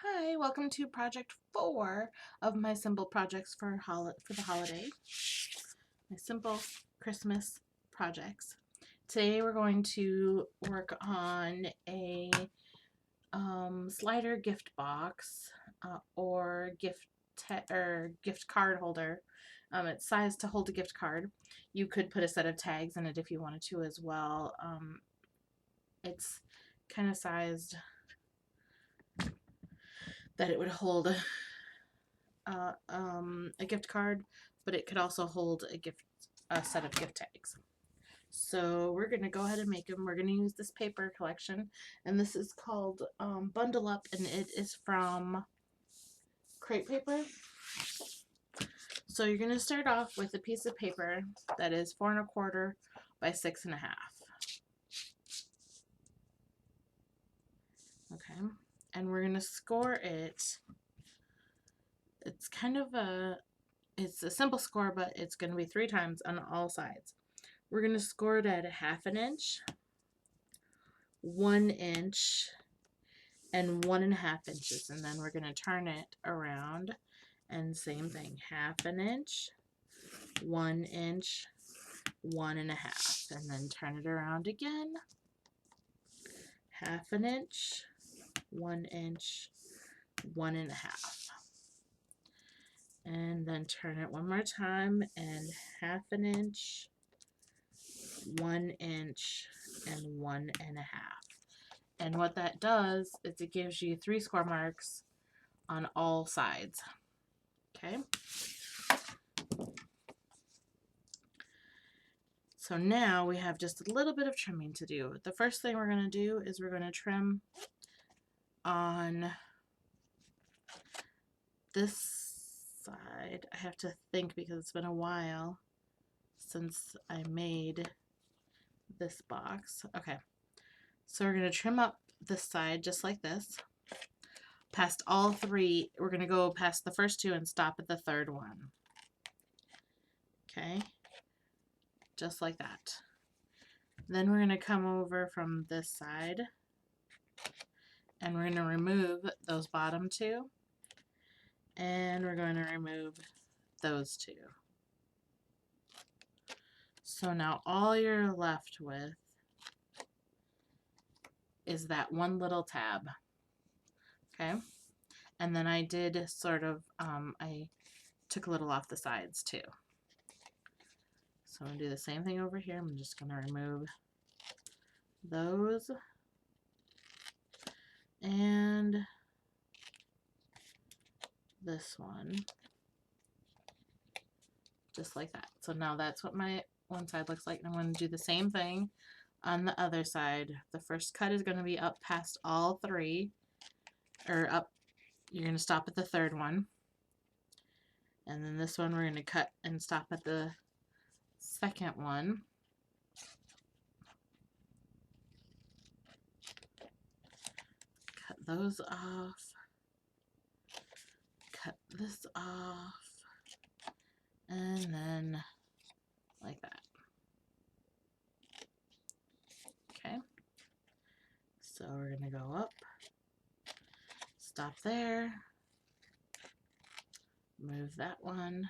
Hi, welcome to project 4 of my simple projects for the holiday. My simple Christmas projects. Today we're going to work on a slider gift box or gift card holder. It's sized to hold a gift card. You could put a set of tags in it if you wanted to as well. It's kind of sized that it would hold a gift card, but it could also hold a set of gift tags. So we're gonna go ahead and make them. We're gonna use this paper collection, and this is called Bundle Up, and it is from Crate Paper. So you're gonna start off with a piece of paper that is 4 1/4 by 6 1/2. Okay, and we're gonna score it. It's a simple score, but it's gonna be 3 times on all sides. We're going to score it at 1/2 inch, 1 inch, and 1 1/2 inches. And then we're going to turn it around and same thing, 1/2 inch, 1 inch, 1 1/2. And then turn it around again, 1/2 inch, 1 inch, 1 1/2. And then turn it one more time and 1/2 inch, 1 inch, and 1 1/2. And what that does is it gives you 3 score marks on all sides. Okay. So now we have just a little bit of trimming to do. The first thing we're going to do is we're going to trim on this side. I have to think because it's been a while since I made this box. Okay. So we're going to trim up this side just like this. Past all 3, we're going to go past the first 2 and stop at the 3rd one. Okay, just like that. Then we're going to come over from this side and we're going to remove those bottom 2 and we're going to remove those 2. So now all you're left with is that one little tab. Okay, and then I did sort of I took a little off the sides too. So I'm going to do the same thing over here. I'm just going to remove those and this one just like that. So now that's what my one side looks like. And I'm going to do the same thing on the other side. The first cut is going to be up past all 3, or up, you're going to stop at the 3rd one. And then this one we're going to cut and stop at the 2nd one. Cut those off. Cut this off. And then like that. Okay. So we're going to go up. Stop there. Remove that one.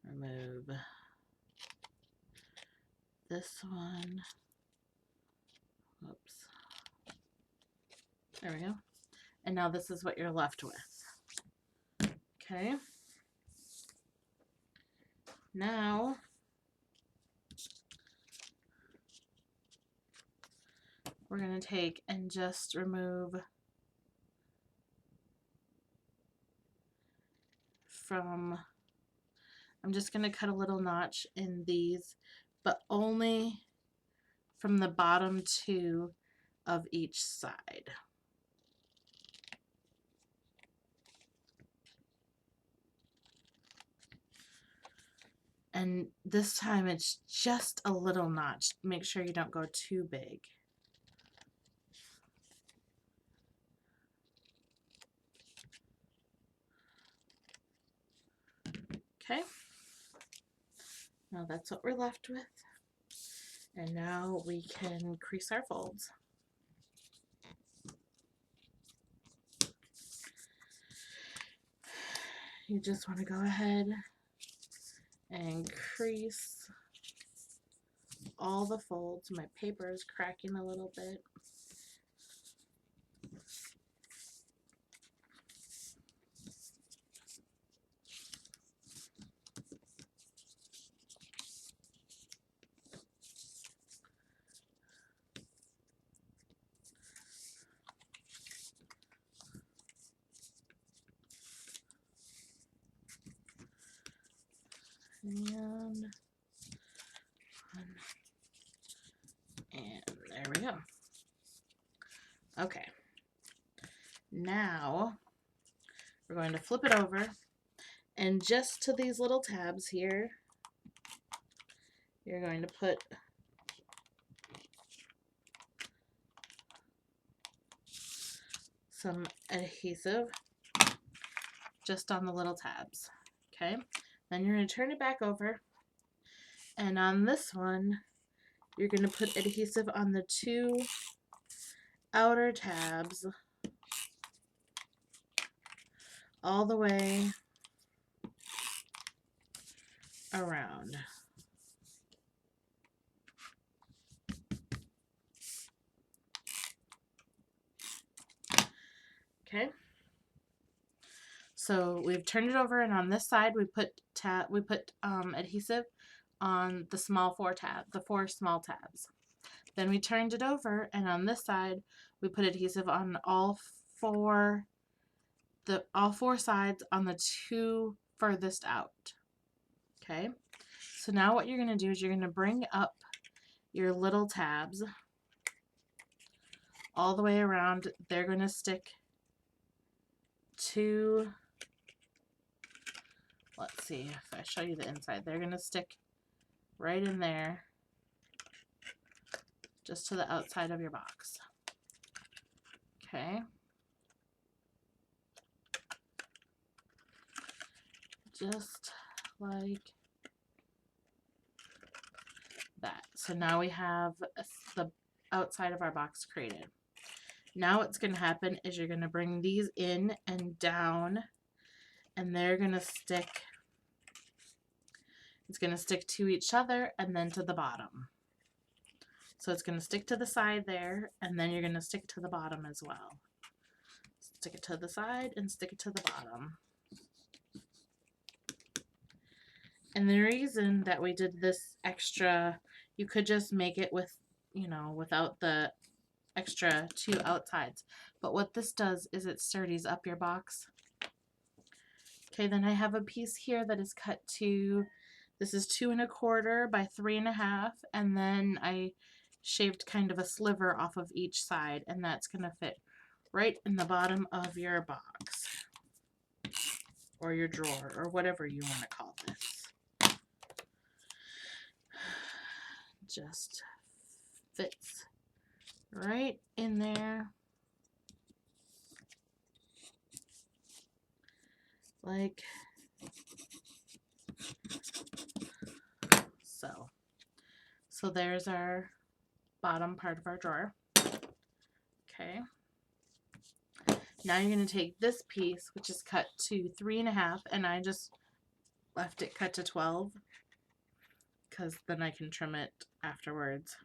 Remove this one. Whoops. There we go. And now this is what you're left with. Okay. Now we're going to take and just remove from, I'm just going to cut a little notch in these, but only from the bottom 2 of each side. And this time it's just a little notch. Make sure you don't go too big. Okay. Now that's what we're left with. And now we can crease our folds. you just want to go ahead and crease all the folds. My paper is cracking a little bit. And there we go. Okay. Now we're going to flip it over, and just to these little tabs here, you're going to put some adhesive just on the little tabs. Okay, then you're going to turn it back over, and on this one you're going to put adhesive on the 2 outer tabs all the way around. Okay, so we've turned it over, and on this side we put adhesive on the the 4 small tabs. Then we turned it over, and on this side we put adhesive on all four sides on the 2 furthest out. Okay, so now what you're going to do is you're going to bring up your little tabs all the way around. They're going to stick to, let's see if I show you the inside, they're going to stick right in there, just to the outside of your box. Okay. Just like that. So now we have the outside of our box created. Now what's going to happen is you're going to bring these in and down, and they're going to stick, it's going to stick to each other and then to the bottom. So it's going to stick to the side there, and then you're going to stick to the bottom as well. Stick it to the side and stick it to the bottom. And the reason that we did this extra, you could just make it with, you know, without the extra 2 outsides. But what this does is it sturdies up your box. Okay, then I have a piece here that is cut to, this is 2 1/4 by 3 1/2, and then I shaved kind of a sliver off of each side, and that's going to fit right in the bottom of your box or your drawer or whatever you want to call this. Just fits right in there like so. So there's our bottom part of our drawer. Okay. Now you're going to take this piece, which is cut to 3 1/2, and I just left it cut to 12 because then I can trim it afterwards.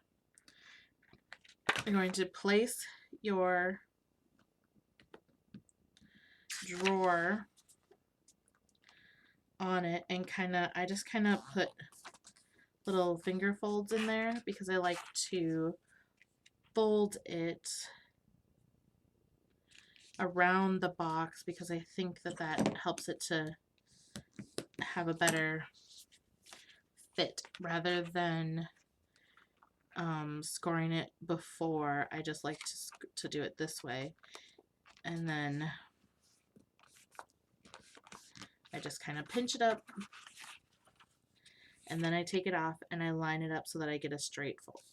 You're going to place your drawer on it, and I just kind of put little finger folds in there because I like to fold it around the box because I think that helps it to have a better fit rather than scoring it before. I just like to do it this way, and then I just kind of pinch it up, and then I take it off and I line it up so that I get a straight fold.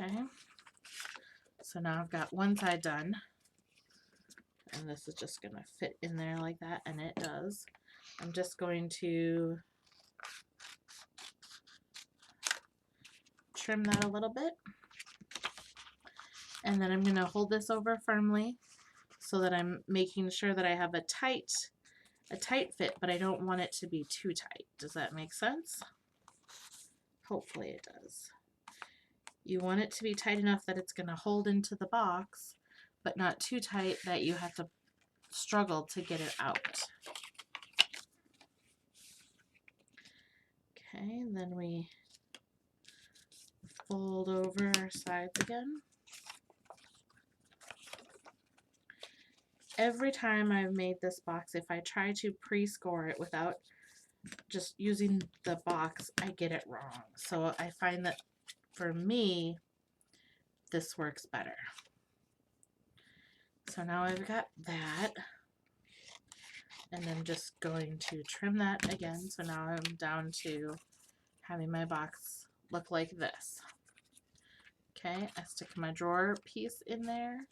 Okay, so now I've got one side done, and this is just going to fit in there like that, and it does. I'm just going to trim that a little bit, and then I'm going to hold this over firmly so that I'm making sure that I have a tight fit, but I don't want it to be too tight. Does that make sense? Hopefully it does. You want it to be tight enough that it's going to hold into the box, but not too tight that you have to struggle to get it out. Okay, then we fold over our sides again. Every time I've made this box, if I try to pre-score it without just using the box, I get it wrong. So I find that for me, this works better. So now I've got that, and I'm just going to trim that again. So now I'm down to having my box look like this. Okay, I stick my drawer piece in there,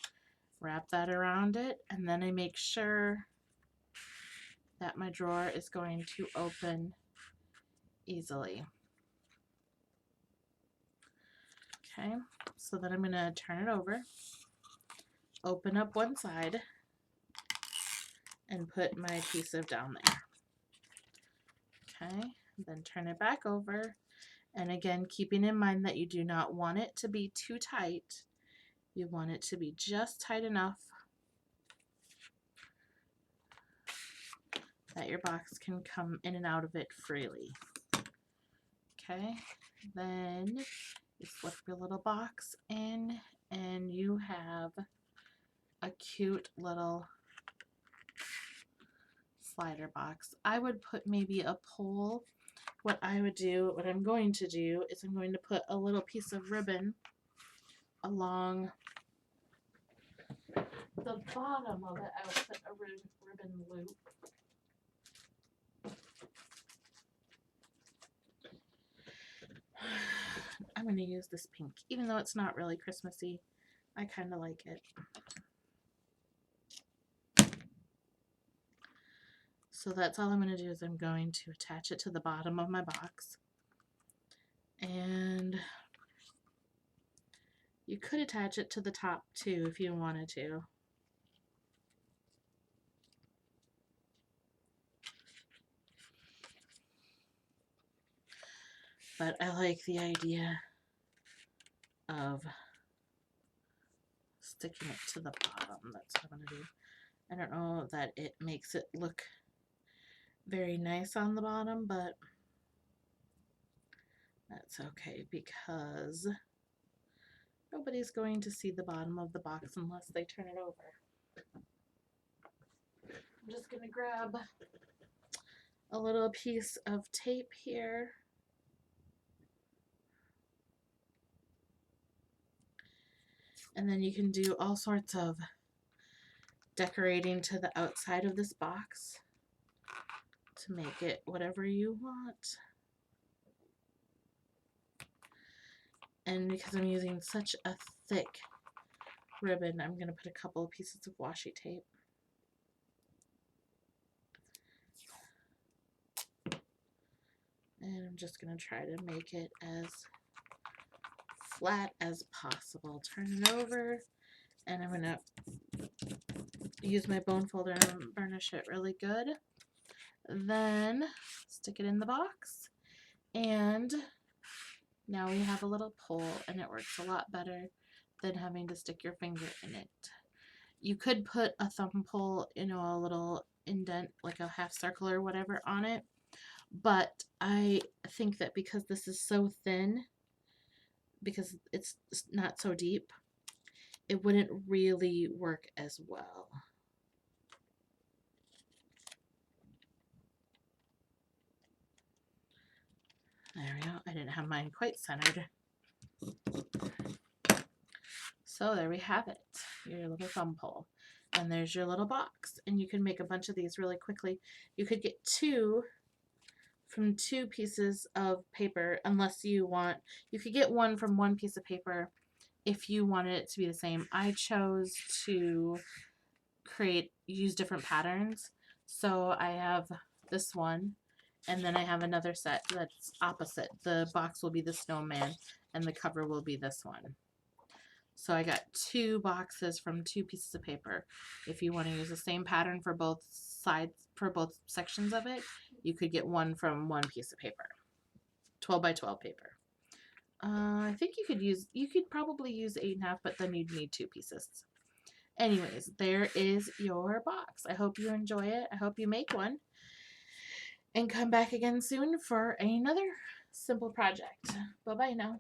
wrap that around it, and then I make sure that my drawer is going to open easily. Okay, so then I'm going to turn it over, open up one side, and put my adhesive down there. Okay, then turn it back over, and again, keeping in mind that you do not want it to be too tight. You want it to be just tight enough that your box can come in and out of it freely. Okay, then you flip your little box in, and you have a cute little slider box. I would put maybe a pole. What I'm going to do is I'm going to put a little piece of ribbon along the bottom of it. I will put a ribbon loop. I'm going to use this pink, even though it's not really Christmassy. I kind of like it. So that's all I'm going to do is I'm going to attach it to the bottom of my box. And you could attach it to the top too if you wanted to. But I like the idea of sticking it to the bottom. That's what I'm going to do. I don't know that it makes it look very nice on the bottom, but that's okay because nobody's going to see the bottom of the box unless they turn it over. I'm just going to grab a little piece of tape here. And then you can do all sorts of decorating to the outside of this box to make it whatever you want. And because I'm using such a thick ribbon, I'm going to put a couple of pieces of washi tape. And I'm just going to try to make it as flat as possible. Turn it over, and I'm going to use my bone folder and burnish it really good. Then stick it in the box, and now we have a little pole, and it works a lot better than having to stick your finger in it. You could put a thumb pole, you know, a little indent, like a half circle or whatever on it, but I think that because this is so thin, because it's not so deep, it wouldn't really work as well. There we go. I didn't have mine quite centered. So there we have it, your little thumb pole. And there's your little box. And you can make a bunch of these really quickly. You could get two from two pieces of paper, unless you want, you could get one from one piece of paper if you wanted it to be the same. I chose to use different patterns. So I have this one, and then I have another set that's opposite. The box will be the snowman, and the cover will be this one. So I got 2 boxes from 2 pieces of paper. If you want to use the same pattern for both sides, for both sections of it, you could get one from 1 piece of paper. 12 by 12 paper. I think you could probably use 8.5, but then you'd need 2 pieces. Anyways, there is your box. I hope you enjoy it. I hope you make one. And come back again soon for another simple project. Bye-bye now.